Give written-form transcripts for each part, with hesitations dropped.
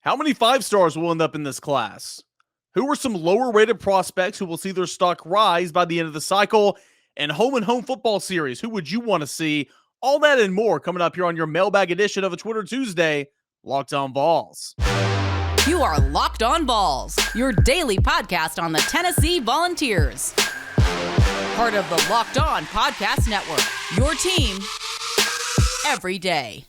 How many 5-stars will end up in this class? Who are some lower rated prospects who will see their stock rise by the end of the cycle? And home football series, who would you want to see? All that and more coming up here on your mailbag edition of a Twitter Tuesday, Locked On Vols. You are Locked On Vols, your daily podcast on the Tennessee Volunteers. Part of the Locked On Podcast Network, your team every day.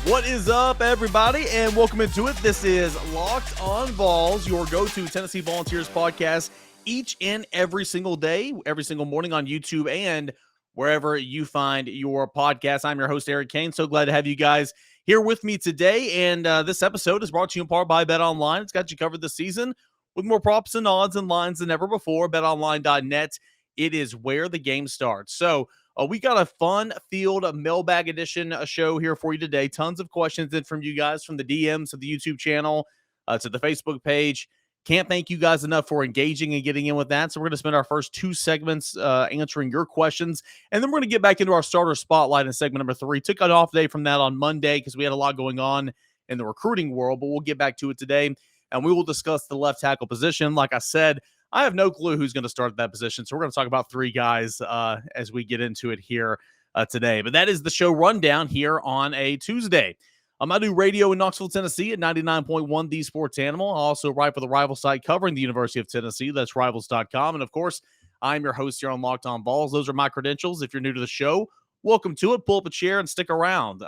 What is up, everybody, and welcome into it. This is Locked On Vols, your go-to Tennessee Volunteers podcast each and every single day, every single morning on YouTube and wherever you find your podcast. I'm your host, Eric Kane. So glad to have you guys here with me today. And this episode is brought to you in part by BetOnline. It's got you covered this season with more props and odds and lines than ever before. BetOnline.net. It is where the game starts. So we got a fun-filled mailbag edition show here for you today. Tons of questions in from you guys, from the DMs to the YouTube channel to the Facebook page. Can't thank you guys enough for engaging and getting in with that. So we're going to spend our first two segments answering your questions. And then we're going to get back into our starter spotlight in segment number 3. Took an off day from that on Monday because we had a lot going on in the recruiting world, but we'll get back to it today. And we will discuss the left tackle position. Like I said, I have no clue who's going to start at that position. So we're going to talk about 3 guys as we get into it here today. But that is the show rundown here on a Tuesday. I do radio in Knoxville, Tennessee at 99.1 The Sports Animal. I also write for the Rival site covering the University of Tennessee. That's rivals.com. And of course, I'm your host here on Locked On Vols. Those are my credentials. If you're new to the show, welcome to it. Pull up a chair and stick around.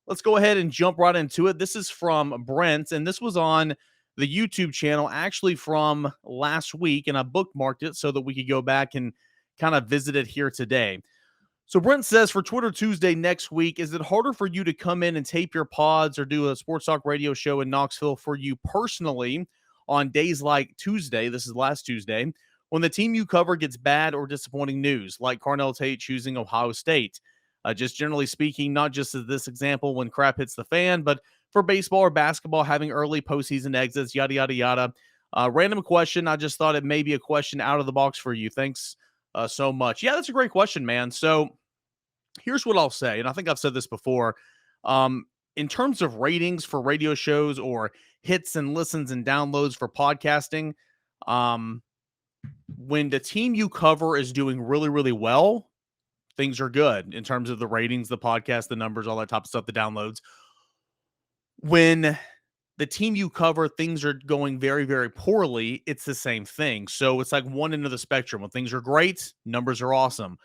Let's go ahead and jump right into it. This is from Brent, and this was on the YouTube channel actually from last week, and I bookmarked it so that we could go back and kind of visit it here today. So Brent says, for Twitter Tuesday next week, is it harder for you to come in and tape your pods or do a sports talk radio show in Knoxville for you personally on days like Tuesday, this is last Tuesday, when the team you cover gets bad or disappointing news, like Carnell Tate choosing Ohio State? Just generally speaking, not just as this example when crap hits the fan, but for baseball or basketball, having early postseason exits, yada, yada, yada. Random question. I just thought it may be a question out of the box for you. Thanks so much. Yeah, that's a great question, man. So here's what I'll say, and I think I've said this before. In terms of ratings for radio shows or hits and listens and downloads for podcasting, when the team you cover is doing really, really well, things are good in terms of the ratings, the podcast, the numbers, all that type of stuff, the downloads. When the team you cover, things are going very, very poorly, it's the same thing. So it's like one end of the spectrum. When things are great, numbers are awesome.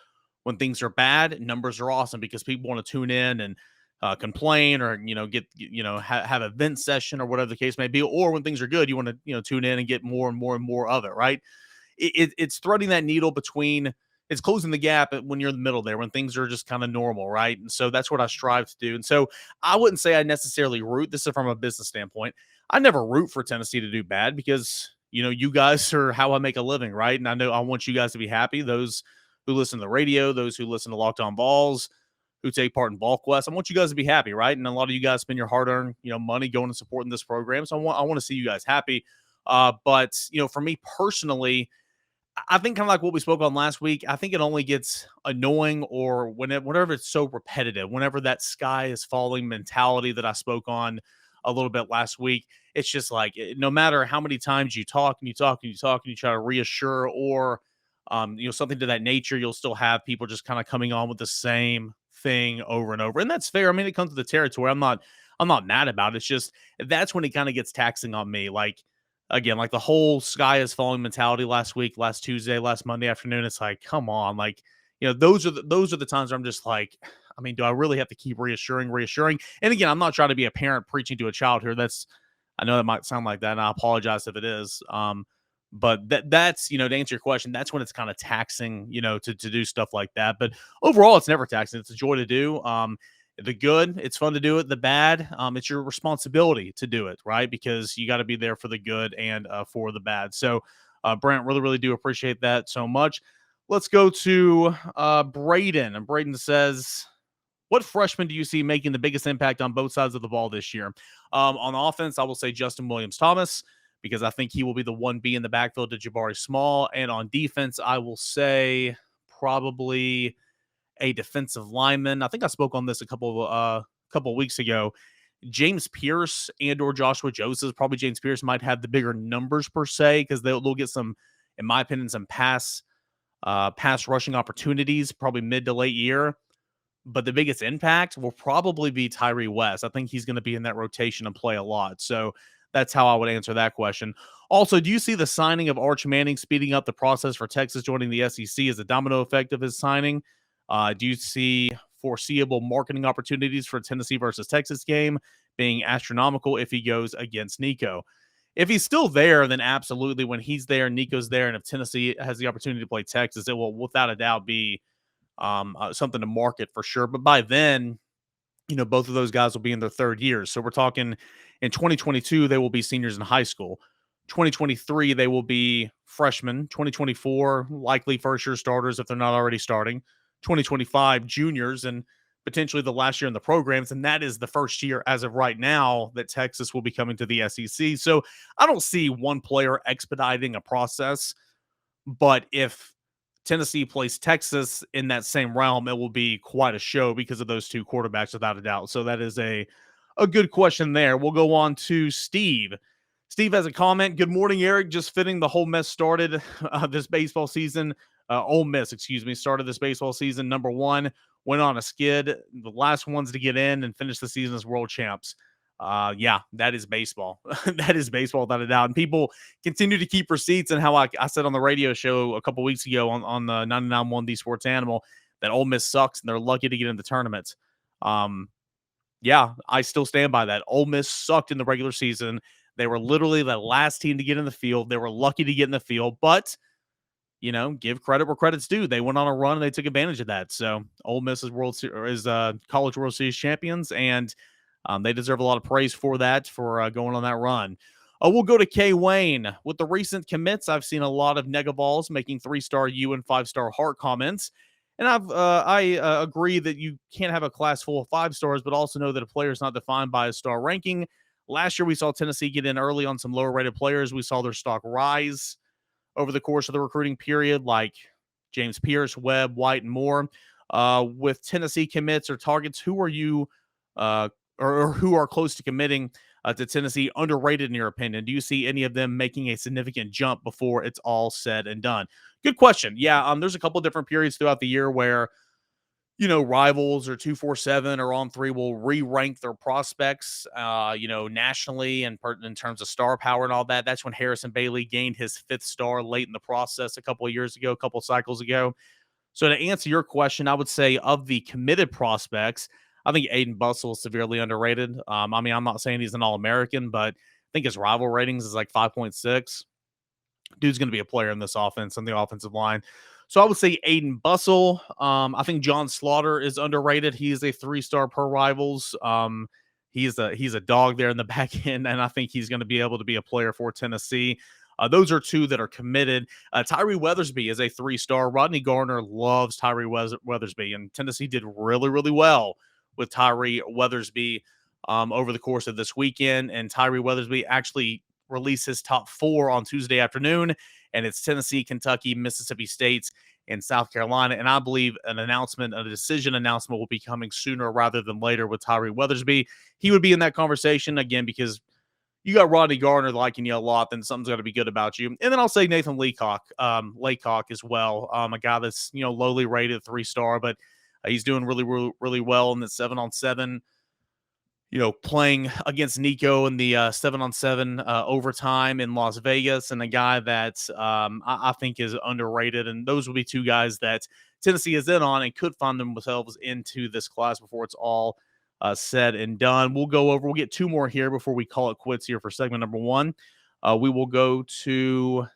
When things are bad, numbers are awesome because people want to tune in and complain or, have a vent session or whatever the case may be. Or when things are good, you want to, tune in and get more and more and more of it, right? It's threading that needle between, it's closing the gap when you're in the middle there, when things are just kind of normal, right? And so that's what I strive to do. And so I wouldn't say I necessarily root. This is from a business standpoint. I never root for Tennessee to do bad because, you guys are how I make a living, right? And I know I want you guys to be happy. Those who listen to the radio, those who listen to Locked On Vols, who take part in VolQuest, I want you guys to be happy, right? And a lot of you guys spend your hard-earned, money going and supporting this program. So I want to see you guys happy. But for me personally, I think kind of like what we spoke on last week, I think it only gets annoying or whenever it's so repetitive, whenever that sky is falling mentality that I spoke on a little bit last week, it's just like, no matter how many times you talk and you talk and you talk and you try to reassure or, something to that nature, you'll still have people just kind of coming on with the same thing over and over. And that's fair. I mean, it comes to the territory. I'm not mad about it. It's just, that's when it kind of gets taxing on me. Like, again, like the whole sky is falling mentality last week, last Tuesday, last Monday afternoon. It's like, come on. Like, those are the times where I'm just like, I mean, do I really have to keep reassuring? And again, I'm not trying to be a parent preaching to a child here. I know that might sound like that, and I apologize if it is. But that's, to answer your question, that's when it's kind of taxing, to do stuff like that. But overall, it's never taxing. It's a joy to do. The good, it's fun to do it. The bad, it's your responsibility to do it, right? Because you got to be there for the good and for the bad. So, Brent, really, really do appreciate that so much. Let's go to Braden. And Braden says, what freshman do you see making the biggest impact on both sides of the ball this year? On offense, I will say Justin Williams-Thomas, because I think he will be the 1B in the backfield to Jabari Small. And on defense, I will say probably a defensive lineman. I think I spoke on this a couple weeks ago. James Pierce and or Joshua Joseph. Probably James Pierce might have the bigger numbers per se because they'll get some, in my opinion, some pass rushing opportunities probably mid to late year. But the biggest impact will probably be Tyree West. I think he's going to be in that rotation and play a lot. So that's how I would answer that question. Also, do you see the signing of Arch Manning speeding up the process for Texas joining the SEC as a domino effect of his signing? Do you see foreseeable marketing opportunities for Tennessee versus Texas game being astronomical if he goes against Nico? If he's still there, then absolutely. When he's there, Nico's there, and if Tennessee has the opportunity to play Texas, it will without a doubt be something to market for sure. But by then, both of those guys will be in their third years. So we're talking in 2022, they will be seniors in high school. 2023, they will be freshmen. 2024, likely first year starters if they're not already starting. 2025, juniors, and potentially the last year in the programs. And that is the first year as of right now that Texas will be coming to the SEC. So I don't see one player expediting a process. But if Tennessee plays Texas in that same realm, it will be quite a show because of those two quarterbacks, without a doubt. So that is a good question there. We'll go on to Steve. Steve has a comment. Good morning, Eric. Just fitting the whole mess started this baseball season. Ole Miss, started this baseball season number 1, went on a skid. The last ones to get in and finish the season as world champs. Yeah, that is baseball. That is baseball without a doubt. And people continue to keep receipts. And how I said on the radio show a couple weeks ago on the 99.1 The Sports Animal that Ole Miss sucks and they're lucky to get into tournaments. Yeah, I still stand by that. Ole Miss sucked in the regular season. They were literally the last team to get in the field. They were lucky to get in the field, but give credit where credit's due. They went on a run and they took advantage of that. So Ole Miss is College World Series champions, and they deserve a lot of praise for that, for going on that run. We'll go to K. Wayne. With the recent commits, I've seen a lot of Negaballs making 3-star U and 5-star heart comments. And I agree that you can't have a class full of 5 stars, but also know that a player is not defined by a star ranking. Last year, we saw Tennessee get in early on some lower-rated players. We saw their stock rise over the course of the recruiting period, like James Pierce, Webb, White, and more. With Tennessee commits or targets, who are you or who are close to committing to Tennessee underrated in your opinion? Do you see any of them making a significant jump before it's all said and done? Good question. Yeah, there's a couple different periods throughout the year where, Rivals or 247 or On 3 will re-rank their prospects, nationally and in terms of star power and all that. That's when Harrison Bailey gained his 5th star late in the process a couple of years ago, a couple cycles ago. So to answer your question, I would say of the committed prospects, I think Aiden Bustle is severely underrated. I'm not saying he's an All-American, but I think his rival ratings is like 5.6. Dude's going to be a player in this offense on the offensive line. So I would say Aiden Bustle. I think John Slaughter is underrated. He is a 3-star per Rivals. He's a dog there in the back end, and I think he's going to be able to be a player for Tennessee. Those are 2 that are committed. Tyree Weathersby is a 3-star. Rodney Garner loves Tyree Weathersby, and Tennessee did really, really well with Tyree Weathersby over the course of this weekend. And Tyree Weathersby actually released his top 4 on Tuesday afternoon, and it's Tennessee, Kentucky, Mississippi State, and South Carolina. And I believe a decision announcement will be coming sooner rather than later with Tyree Weathersby. He would be in that conversation again because you got Rodney Garner liking you a lot, then something's got to be good about you. And then I'll say Nathan Laycock as well. A guy that's, lowly rated 3-star, but he's doing really, really, really well in the 7-on-7, playing against Nico in the 7-on-7 overtime in Las Vegas, and a guy that I think is underrated. And those will be 2 guys that Tennessee is in on and could find themselves into this class before it's all said and done. We'll get 2 more here before we call it quits here for segment number 1. We will go to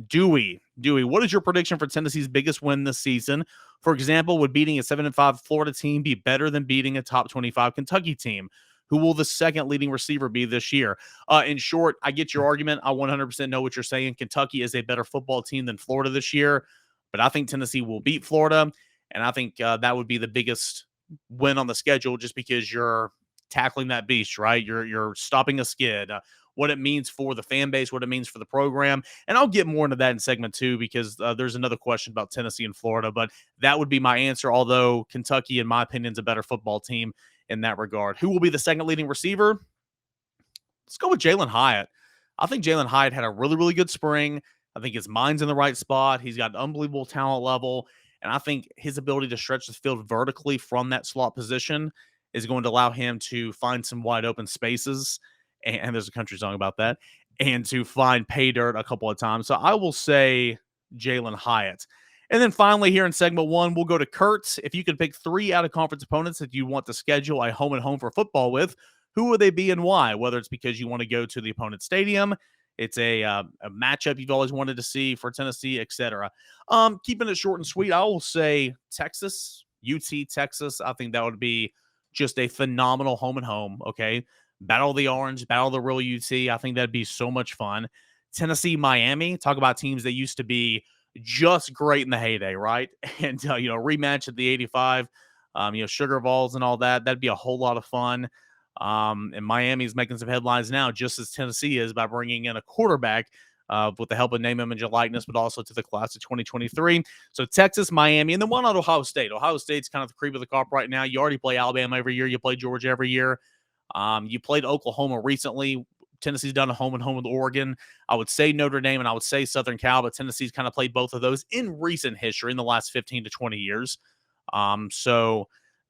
Dewey. What is your prediction for Tennessee's biggest win this season? For example, would beating a 7-5 Florida team be better than beating a top 25 Kentucky team? Who will the second leading receiver be this year? In short, I get your argument. I 100% know what you're saying. Kentucky is a better football team than Florida this year, but I think Tennessee will beat Florida, and I think that would be the biggest win on the schedule just because you're tackling that beast, right? You're stopping a skid. what it means for the fan base, what it means for the program. And I'll get more into that in segment 2 because there's another question about Tennessee and Florida, but that would be my answer, although Kentucky, in my opinion, is a better football team in that regard. Who will be the second leading receiver? Let's go with Jalen Hyatt. I think Jalen Hyatt had a really, really good spring. I think his mind's in the right spot. He's got an unbelievable talent level. And I think his ability to stretch the field vertically from that slot position is going to allow him to find some wide open spaces. And there's a country song about that. And to find pay dirt a couple of times. So I will say Jalen Hyatt. And then finally, here in segment 1, we'll go to Kurt. If you could pick 3 out of conference opponents that you want to schedule a home and home for football with, who would they be and why? Whether it's because you want to go to the opponent's stadium, it's a matchup you've always wanted to see for Tennessee, etc. Keeping it short and sweet, I will say Texas, UT, Texas. I think that would be just a phenomenal home and home. Okay, battle the orange, battle the real UT. I think that'd be so much fun. Tennessee, Miami. Talk about teams that used to be just great in the heyday, right? And rematch at the '85. Sugar Vols and all that. That'd be a whole lot of fun. And Miami's making some headlines now, just as Tennessee is, by bringing in a quarterback with the help of name, image, and likeness, but also to the class of 2023. So Texas, Miami, and then one out Ohio State. Ohio State's kind of the cream of the crop right now. You already play Alabama every year. You play Georgia every year. You played Oklahoma recently. Tennessee's done a home and home with Oregon. I would say Notre Dame and I would say Southern Cal, but Tennessee's kind of played both of those in recent history in the last 15 to 20 years. So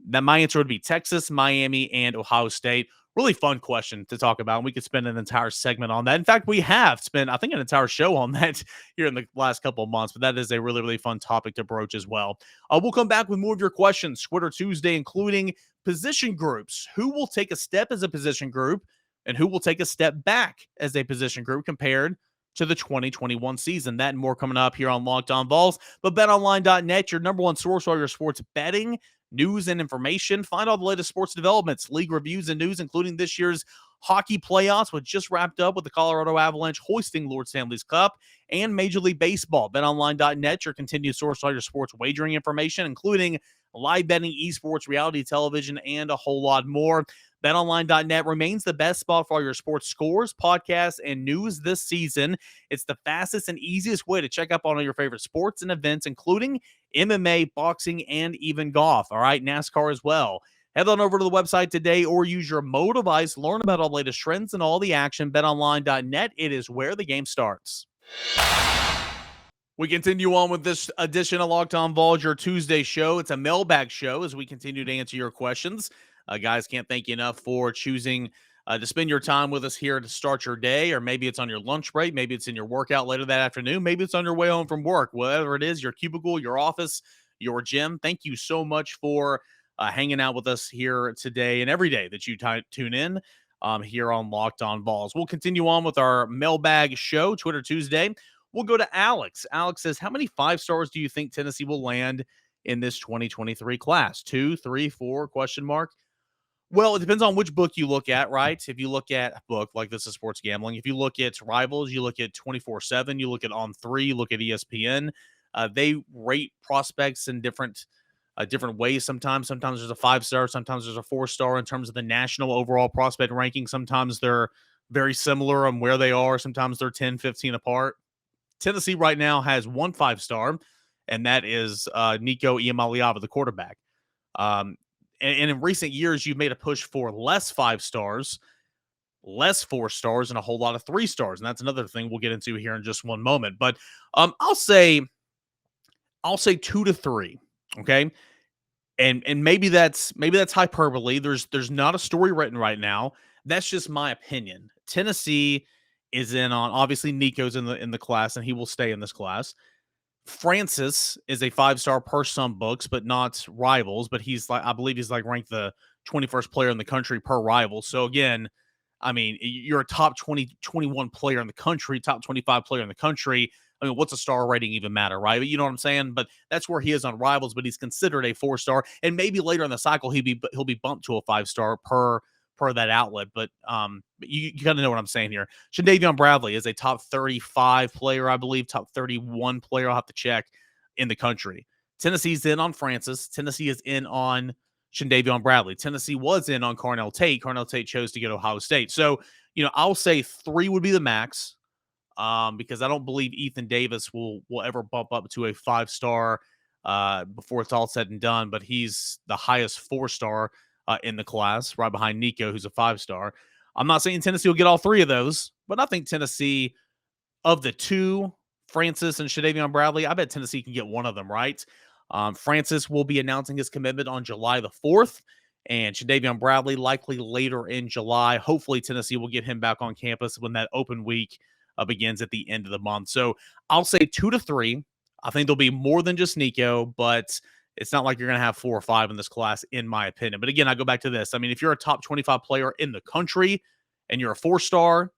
that my answer would be Texas, Miami, and Ohio State. Really fun question to talk about. And we could spend an entire segment on that. In fact, we have spent, I think, an entire show on that here in the last couple of months. But that is a really, really fun topic to broach as well. We'll come back with more of your questions, Twitter Tuesday, including position groups. Who will take a step as a position group and who will take a step back as a position group compared to the 2021 season? That and more coming up here on Locked On Vols. But BetOnline.net, your number one source for all your sports betting, news, and information. Find all the latest sports developments, league reviews, and news, including this year's hockey playoffs, which just wrapped up with the Colorado Avalanche hoisting Lord Stanley's Cup, and Major League Baseball. BetOnline.net, your continued source for all your sports wagering information, including live betting, esports, reality television, and a whole lot more. BetOnline.net remains the best spot for all your sports scores, podcasts, and news this season. It's the fastest and easiest way to check up on all your favorite sports and events, including MMA, boxing, and even golf. All right, NASCAR as well. Head on over to the website today or use your mobile device. Learn about all the latest trends and all the action. BetOnline.net, it is where the game starts. We continue on with this edition of Locked On Vols, your Tuesday show. It's a mailbag show as we continue to answer your questions. Guys, can't thank you enough for choosing to spend your time with us here to start your day, or maybe it's on your lunch break, maybe it's in your workout later that afternoon, maybe it's on your way home from work, whatever it is, your cubicle, your office, your gym. Thank you so much for hanging out with us here today and every day that you tune in here on Locked On Vols. We'll continue on with our mailbag show, Twitter Tuesday. We'll go to Alex. Alex says, how many 5-stars do you think Tennessee will land in this 2023 class? 2, 3, 4, question mark? Well, it depends on which book you look at, right? If you look at a book like This Is Sports Gambling, if you look at Rivals, you look at 24/7, you look at On3, you look at ESPN, they rate prospects in different ways sometimes. Sometimes there's a 5-star, sometimes there's a 4-star in terms of the national overall prospect ranking. Sometimes they're very similar on where they are. Sometimes they're 10, 15 apart. Tennessee right now has 1 5-star, and that is Nico Iamaleava, the quarterback. And in recent years, you've made a push for less 5-stars, less 4-stars, and a whole lot of 3-stars. And that's another thing we'll get into here in just one moment. But I'll say 2 to 3. Okay. And maybe that's hyperbole. There's not a story written right now. That's just my opinion. Tennessee is in on, obviously Nico's in the class, and he will stay in this class. Francis is a 5-star per some books, but not Rivals. But I believe he's ranked the 21st player in the country per Rivals. So again, I mean, you're a top 20, 21 player in the country, top 25 player in the country. I mean, what's a star rating even matter, right? But you know what I'm saying? But that's where he is on Rivals, but he's considered a 4-star. And maybe later in the cycle, he'll be bumped to a 5-star per that outlet. But you got to know what I'm saying here. Shandavion Bradley is a top 35 player, I believe, top 31 player. I'll have to check in the country. Tennessee's in on Francis. Tennessee is in on Shandavion Bradley. Tennessee was in on Carnell Tate. Carnell Tate chose to go to Ohio State. So I'll say 3 would be the max, because I don't believe Ethan Davis will ever bump up to a 5-star before it's all said and done. But he's the highest 4-star in the class, right behind Nico, who's a 5-star. I'm not saying Tennessee will get all 3 of those, but I think Tennessee, of the 2, Francis and Shadavion Bradley, I bet Tennessee can get one of them, right? Francis will be announcing his commitment on July the 4th, and Shadavion Bradley likely later in July. Hopefully, Tennessee will get him back on campus when that open week begins at the end of the month. So I'll say 2 to 3. I think there'll be more than just Nico, but it's not like you're going to have 4 or 5 in this class, in my opinion. But again, I go back to this. I mean, if you're a top 25 player in the country and you're a 4-star,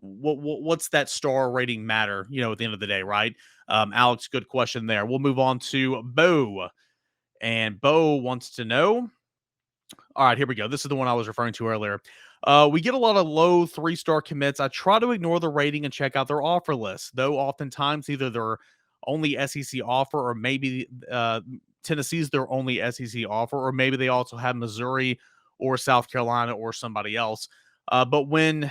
what's that star rating matter, at the end of the day, right? Alex, good question there. We'll move on to Bo. And Bo wants to know. All right, here we go. This is the one I was referring to earlier. We get a lot of low 3-star commits. I try to ignore the rating and check out their offer list, though oftentimes either their only SEC offer or maybe Tennessee's their only SEC offer, or maybe they also have Missouri or South Carolina or somebody else. But when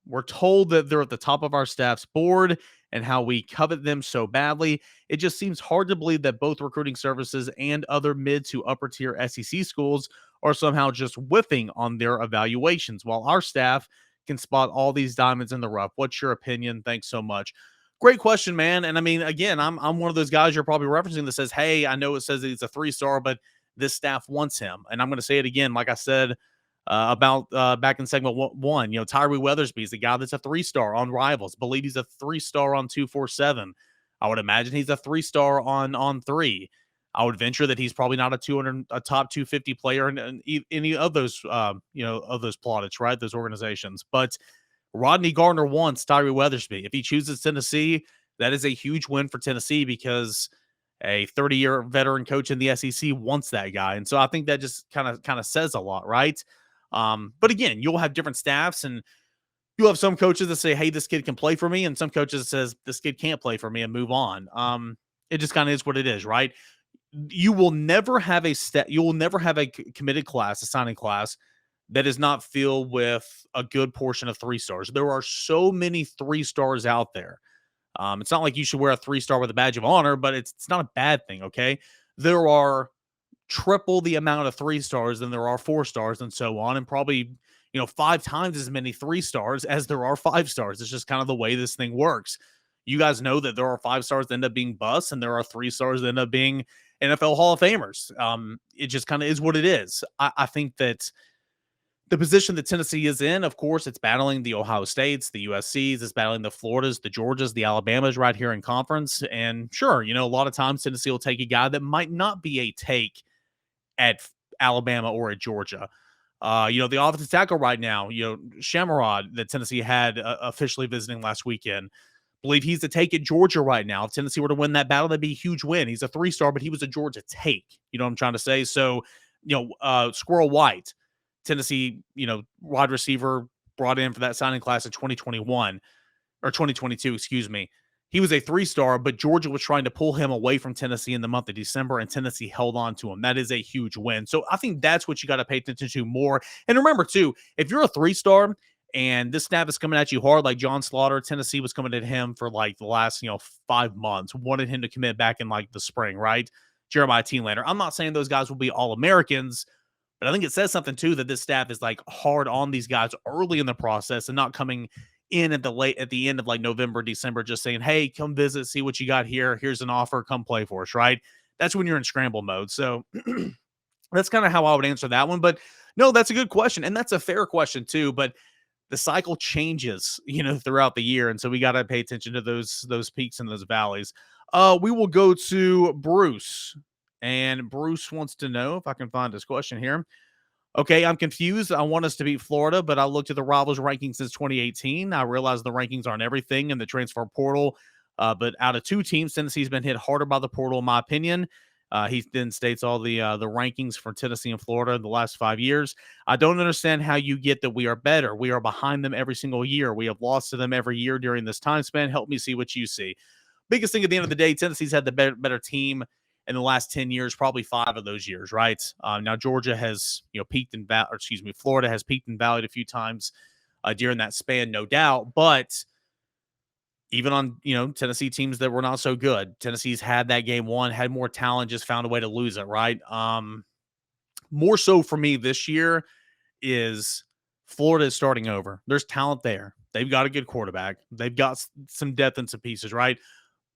we're told that they're at the top of our staff's board and how we covet them so badly, it just seems hard to believe that both recruiting services and other mid to upper tier SEC schools are somehow just whiffing on their evaluations, while our staff can spot all these diamonds in the rough. What's your opinion? Thanks so much. Great question, man. And I mean, again, I'm one of those guys you're probably referencing that says, hey, I know it says that he's a 3-star, but this staff wants him. And I'm going to say it again, like I said, about back in segment 1, Tyree Weathersby is the guy that's a 3-star on Rivals. Believe he's a 3-star on 247. I would imagine he's a 3-star on 3. I would venture that he's probably not a top 250 player in any of those of those plaudits, right? Those organizations. But Rodney Gardner wants Tyree Weathersby. If he chooses Tennessee, that is a huge win for Tennessee, because a 30-year veteran coach in the SEC wants that guy. And so I think that just kind of says a lot, right? But again, you'll have different staffs, and you'll have some coaches that say, hey, this kid can play for me, and some coaches that says this kid can't play for me, and move on. It just kind of is what it is, right? You will never have a committed class, a signing class, that is not filled with a good portion of 3-stars. There are so many 3-stars out there. It's not like you should wear a 3-star with a badge of honor, but it's not a bad thing, okay? There are triple the amount of 3-stars than there are 4-stars, and so on, and probably 5 times as many 3-stars as there are 5-stars. It's just kind of the way this thing works. You guys know that there are 5-stars that end up being busts, and there are 3-stars that end up being NFL Hall of Famers. It just kind of is what it is. I think that the position that Tennessee is in, of course, it's battling the Ohio States, the USCs, it's battling the Floridas, the Georgias, the Alabamas right here in conference. And sure, a lot of times Tennessee will take a guy that might not be a take at Alabama or at Georgia. The offensive tackle right now, Shamarad, that Tennessee had officially visiting last weekend, believe he's a take at Georgia right now. If Tennessee were to win that battle, that'd be a huge win. He's a 3-star, but he was a Georgia take. You know what I'm trying to say? So, Squirrel White, Tennessee, wide receiver, brought in for that signing class in 2021 or 2022, excuse me. He was a 3-star, but Georgia was trying to pull him away from Tennessee in the month of December, and Tennessee held on to him. That is a huge win. So I think that's what you got to pay attention to more. And remember, too, if you're a 3-star and this snap is coming at you hard, like John Slaughter, Tennessee was coming at him for like the last, 5 months, wanted him to commit back in like the spring, right? Jeremiah Teenlander. I'm not saying those guys will be All-Americans, but I think it says something, too, that this staff is like hard on these guys early in the process and not coming in at the end of like November, December, just saying, hey, come visit, see what you got here. Here's an offer. Come play for us, right? That's when you're in scramble mode. So that's kind of how I would answer that one. But no, that's a good question. And that's a fair question, too. But the cycle changes, throughout the year. And so we got to pay attention to those peaks and those valleys. We will go to Bruce. And Bruce wants to know, if I can find his question here. Okay, I'm confused. I want us to beat Florida, but I looked at the Rivals rankings since 2018. I realize the rankings aren't everything in the transfer portal, but out of 2 teams, Tennessee's been hit harder by the portal, in my opinion. He then states all the rankings for Tennessee and Florida in the last 5 years. I don't understand how you get that we are better. We are behind them every single year. We have lost to them every year during this time span. Help me see what you see. Biggest thing at the end of the day, Tennessee's had the better team in the last 10 years, probably 5 of those years, right? Now Georgia has, peaked in Florida has peaked and valleyed a few times. during that span, no doubt. But even on, Tennessee teams that were not so good, Tennessee's had that game won, had more talent, just found a way to lose it, right? More so for me this year is Florida is starting over. There's talent there. They've got a good quarterback. They've got some depth and some pieces, right?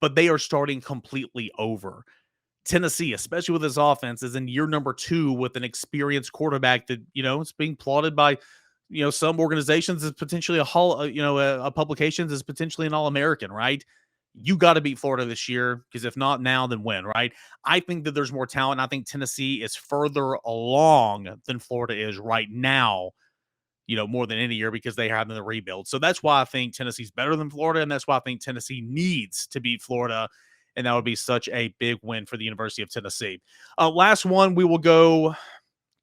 But they are starting completely over. Tennessee, especially with this offense, is in year number 2 with an experienced quarterback that, it's being plotted by, some organizations as potentially a publications as potentially an All-American, right? You got to beat Florida this year, because if not now, then when, right? I think that there's more talent. I think Tennessee is further along than Florida is right now, more than any year, because they have the rebuild. So that's why I think Tennessee's better than Florida, and that's why I think Tennessee needs to beat Florida, and that would be such a big win for the University of Tennessee. Last one, we will go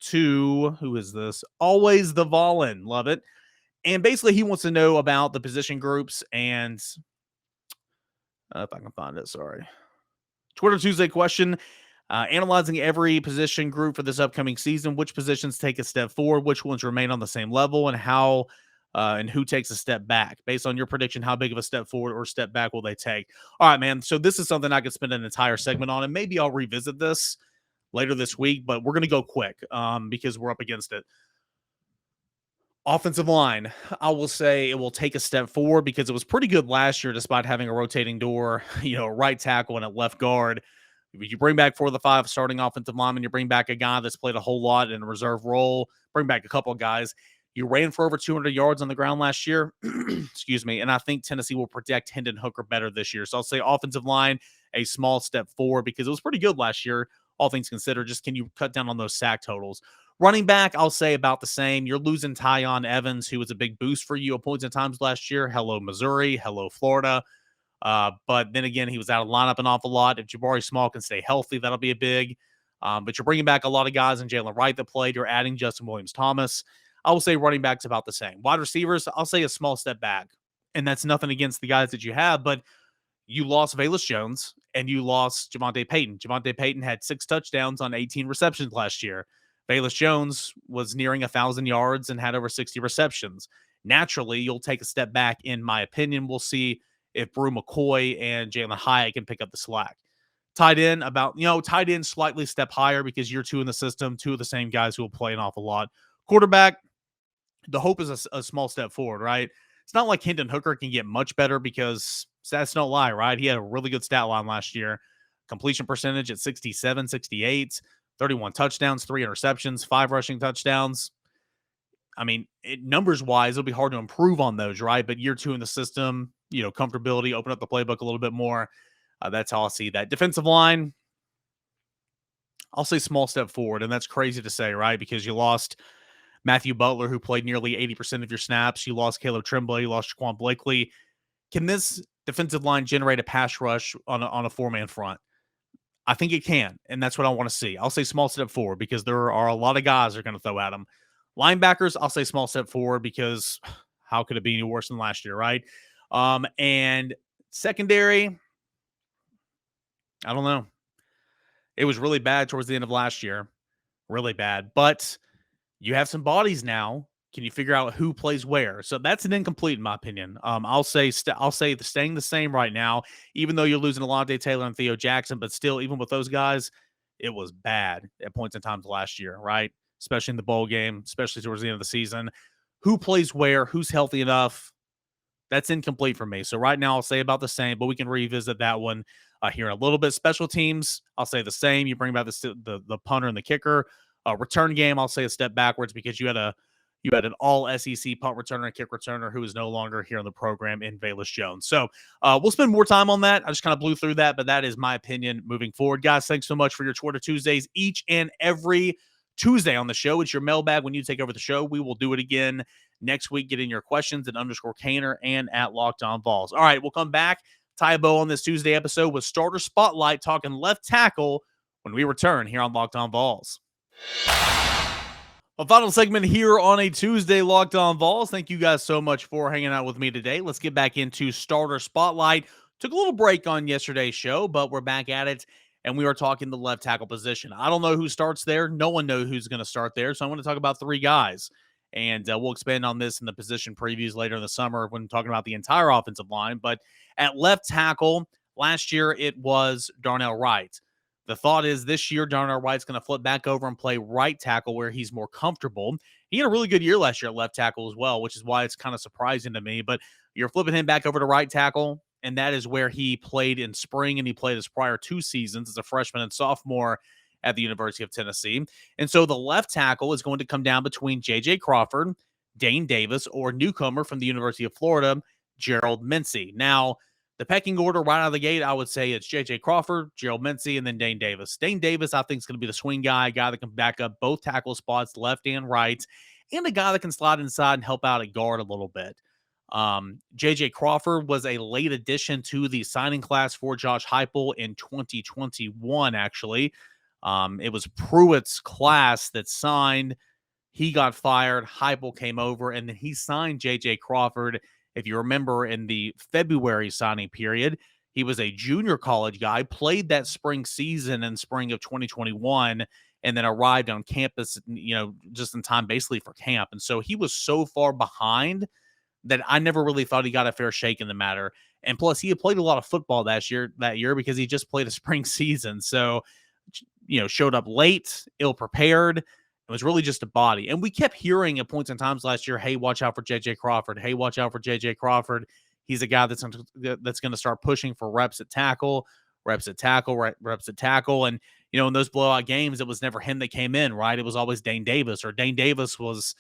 to, who is this? Always the Volin. Love it. And basically, he wants to know about the position groups and, if I can find it, sorry. Twitter Tuesday question. Analyzing every position group for this upcoming season, which positions take a step forward, which ones remain on the same level, and how and who takes a step back? Based on your prediction, how big of a step forward or step back will they take? All right, man. So this is something I could spend an entire segment on, and maybe I'll revisit this later this week, but we're going to go quick because we're up against it. Offensive line, I will say it will take a step forward because it was pretty good last year despite having a rotating door, a right tackle and a left guard. You bring back 4 of the 5 starting offensive linemen, you bring back a guy that's played a whole lot in a reserve role, bring back a couple of guys. You ran for over 200 yards on the ground last year. Excuse me. And I think Tennessee will protect Hendon Hooker better this year. So I'll say offensive line, a small step forward because it was pretty good last year, all things considered. Just can you cut down on those sack totals? Running back, I'll say about the same. You're losing Tyon Evans, who was a big boost for you at points and times last year. Hello, Missouri. Hello, Florida. But then again, he was out of lineup an awful lot. If Jabari Small can stay healthy, that'll be a big. But you're bringing back a lot of guys in Jalen Wright that played. You're adding Justin Williams-Thomas. I will say running back's about the same. Wide receivers, I'll say a small step back. And that's nothing against the guys that you have, but you lost Velus Jones and you lost Javonte Payton. Javonte Payton had 6 touchdowns on 18 receptions last year. Velus Jones was nearing 1,000 yards and had over 60 receptions. Naturally, you'll take a step back, in my opinion. We'll see if Brew McCoy and Jalen Hyatt can pick up the slack. Tight end, tight end slightly step higher because you're 2 in the system, 2 of the same guys who will play an awful lot. Quarterback, the hope is a small step forward, right? It's not like Hendon Hooker can get much better because stats don't lie, right? He had a really good stat line last year. Completion percentage at 67, 68, 31 touchdowns, 3 interceptions, 5 rushing touchdowns. I mean, numbers-wise, it'll be hard to improve on those, right? But year 2 in the system, comfortability, open up the playbook a little bit more. That's how I see that. Defensive line, I'll say small step forward, and that's crazy to say, right? Because you lost Matthew Butler, who played nearly 80% of your snaps. You lost Caleb Tremblay. You lost Jaquan Blakely. Can this defensive line generate a pass rush on a 4-man front? I think it can, and that's what I want to see. I'll say small step forward because there are a lot of guys that are going to throw at them. Linebackers, I'll say small step forward because how could it be any worse than last year, right? And secondary, I don't know. It was really bad towards the end of last year. Really bad. But you have some bodies now. Can you figure out who plays where? So that's an incomplete in my opinion. I'll say staying the same right now, even though you're losing Alontae Taylor and Theo Jackson, but still, even with those guys, it was bad at points in times last year, right? Especially in the bowl game, especially towards the end of the season. Who plays where? Who's healthy enough? That's incomplete for me. So right now I'll say about the same, but we can revisit that one here in a little bit. Special teams, I'll say the same. You bring back the punter and the kicker. Return game, I'll say a step backwards because you had an all SEC punt returner and kick returner who is no longer here in the program in Velus Jones. So we'll spend more time on that. I just kind of blew through that, but that is my opinion moving forward. Guys, thanks so much for your Twitter Tuesdays each and every Tuesday on the show. It's your mailbag when you take over the show. We will do it again next week. Get in your questions at _Caner and at Locked On Vols. All right, we'll come back, tie a bow on this Tuesday episode with Starter Spotlight, talking left tackle when we return here on Locked On Vols. A final segment here on a Tuesday Locked On Vols. Thank you guys so much for hanging out with me today. Let's get back into Starter Spotlight. Took a little break on yesterday's show, but we're back at it, and we are talking the left tackle position. I don't know who starts there. No one knows who's going to start there, so I'm going to talk about 3 guys. And we'll expand on this in the position previews later in the summer when talking about the entire offensive line. But at left tackle, last year it was Darnell Wright. The thought is this year, Darnell Wright's going to flip back over and play right tackle where he's more comfortable. He had a really good year last year at left tackle as well, which is why it's kind of surprising to me. But you're flipping him back over to right tackle, and that is where he played in spring, and he played his prior 2 seasons as a freshman and sophomore at the University of Tennessee. And so the left tackle is going to come down between J.J. Crawford, Dane Davis, or newcomer from the University of Florida, Gerald Mincey. Now, the pecking order right out of the gate, I would say it's J.J. Crawford, Gerald Mincey, and then Dane Davis. Dane Davis, I think, is going to be the swing guy, a guy that can back up both tackle spots, left and right, and a guy that can slide inside and help out at guard a little bit. J.J. Crawford was a late addition to the signing class for Josh Heupel in 2021, actually. It was Pruitt's class that signed. He got fired. Heupel came over, and then he signed J.J. Crawford. If you remember, in the February signing period, he was a junior college guy, played that spring season in spring of 2021, and then arrived on campus, just in time basically for camp. And so he was so far behind that I never really thought he got a fair shake in the matter. And plus, he had played a lot of football that year because he just played a spring season. So, showed up late, ill-prepared. It was really just a body. And we kept hearing at points in times last year, hey, watch out for J.J. Crawford. Hey, watch out for J.J. Crawford. He's a guy that's going to start pushing for reps at tackle. And, in those blowout games, it was never him that came in, right? It was always Dane Davis, or Dane Davis was,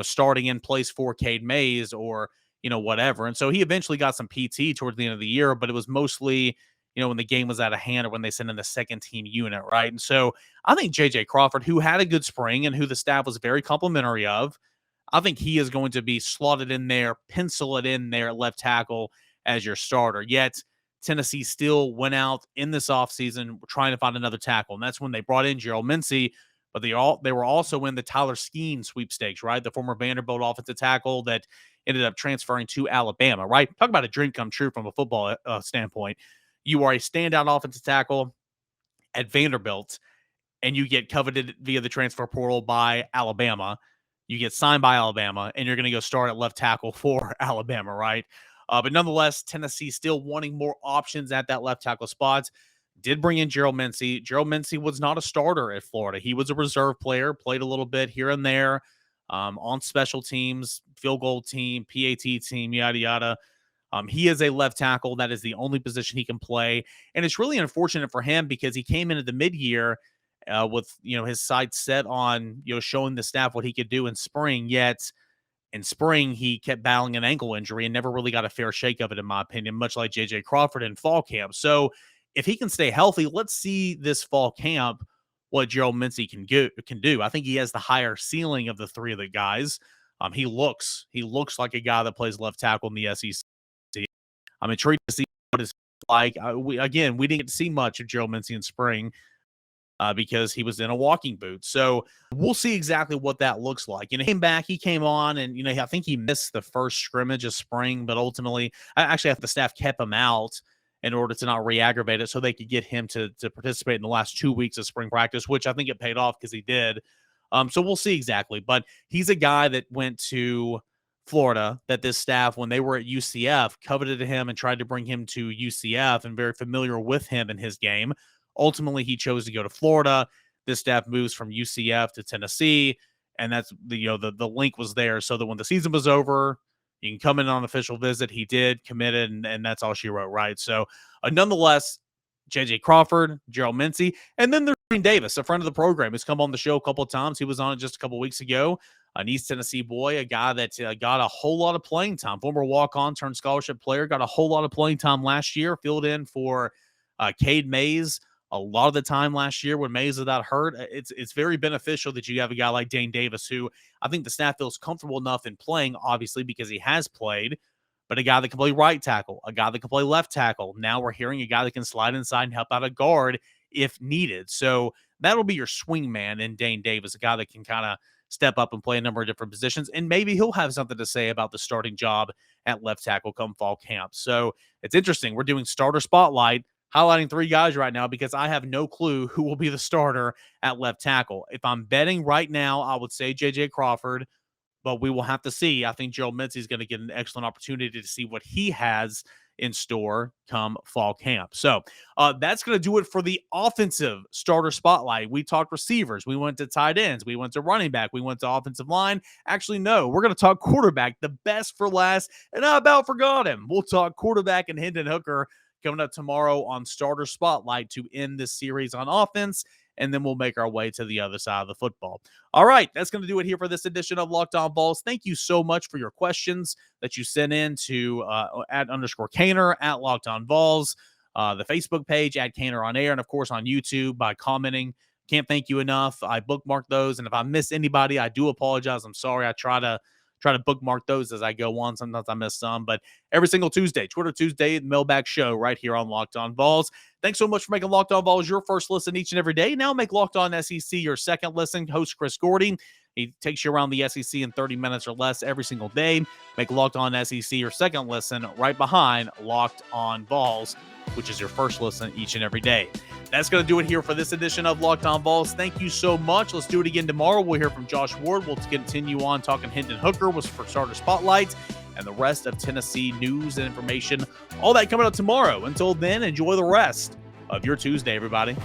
starting in place for Cade Mays or, whatever. And so he eventually got some PT towards the end of the year, but it was mostly, when the game was out of hand or when they sent in the second team unit, right? And so I think J.J. Crawford, who had a good spring and who the staff was very complimentary of, I think he is going to be slotted in there, pencil it in there at left tackle as your starter. Yet Tennessee still went out in this offseason trying to find another tackle, and that's when they brought in Gerald Mincey, but they were also in the Tyler Skeen sweepstakes, right? The former Vanderbilt offensive tackle that ended up transferring to Alabama, right? Talk about a dream come true from a football standpoint. You are a standout offensive tackle at Vanderbilt, and you get coveted via the transfer portal by Alabama. You get signed by Alabama, and you're going to go start at left tackle for Alabama, right? But nonetheless, Tennessee still wanting more options at that left tackle spot. Did bring in Gerald Mincey. Gerald Mincey was not a starter at Florida. He was a reserve player, played a little bit here and there on special teams, field goal team, PAT team, yada, yada. He is a left tackle. That is the only position he can play. And it's really unfortunate for him because he came into the mid-year with, his sights set on, showing the staff what he could do in spring. Yet in spring, he kept battling an ankle injury and never really got a fair shake of it, in my opinion, much like J.J. Crawford in fall camp. So if he can stay healthy, let's see this fall camp what Gerald Mincey can do. I think he has the higher ceiling of the three of the guys. He looks like a guy that plays left tackle in the SEC. I'm intrigued to see what it's like. We didn't get to see much of Gerald Mincey in spring because he was in a walking boot. So we'll see exactly what that looks like. He came back, he came on, and, I think he missed the first scrimmage of spring, but ultimately, the staff kept him out in order to not re-aggravate it so they could get him to participate in the last 2 weeks of spring practice, which I think it paid off because he did. So we'll see exactly. But he's a guy that went to Florida that this staff, when they were at UCF, coveted him and tried to bring him to UCF and very familiar with him and his game. Ultimately, he chose to go to Florida. This staff moves from UCF to Tennessee, and that's the link was there so that when the season was over, you can come in on an official visit. He did, committed, and that's all she wrote, right? So, nonetheless, J.J. Crawford, Gerald Mincey, and then there's Dane Davis, a friend of the program, who's come on the show a couple of times. He was on it just a couple of weeks ago. An East Tennessee boy, a guy that got a whole lot of playing time. Former walk-on turned scholarship player, got a whole lot of playing time last year, filled in for Cade Mays a lot of the time last year when Mays was out hurt. It's very beneficial that you have a guy like Dane Davis, who I think the staff feels comfortable enough in playing, obviously, because he has played, but a guy that can play right tackle, a guy that can play left tackle. Now we're hearing a guy that can slide inside and help out a guard if needed. So that'll be your swing man in Dane Davis, a guy that can kind of step up and play a number of different positions, and maybe he'll have something to say about the starting job at left tackle come fall camp. So it's interesting. We're doing starter spotlight, highlighting 3 guys right now because I have no clue who will be the starter at left tackle. If I'm betting right now, I would say J.J. Crawford, but we will have to see. I think Gerald Mincey is going to get an excellent opportunity to see what he has in store come fall camp. So that's going to do it for the offensive starter spotlight. We talked receivers. We went to tight ends. We went to running back. We went to offensive line. Actually, no, we're going to talk quarterback, the best for last, and I about forgot him. We'll talk quarterback and Hendon Hooker coming up tomorrow on Starter Spotlight to end this series on offense, and then we'll make our way to the other side of the football. All right, that's going to do it here for this edition of Locked On Vols. Thank you so much for your questions that you sent in to @_Caner, @LockedOnVols, the Facebook page, @Caner on Air, and of course on YouTube by commenting. Can't thank you enough. I bookmarked those, and if I miss anybody, I do apologize. I'm sorry. I try to bookmark those as I go on. Sometimes I miss some, but every single Tuesday, Twitter Tuesday, the Mailbag Show right here on Locked On Vols. Thanks so much for making Locked On Vols your first listen each and every day. Now make Locked On SEC your second listen. Host Chris Gordy. He takes you around the SEC in 30 minutes or less every single day. Make Locked On SEC your second listen right behind Locked On Vols, which is your first listen each and every day. That's going to do it here for this edition of Locked On Vols. Thank you so much. Let's do it again tomorrow. We'll hear from Josh Ward. We'll continue on talking Hendon Hooker for Starter Spotlight and the rest of Tennessee news and information. All that coming up tomorrow. Until then, enjoy the rest of your Tuesday, everybody.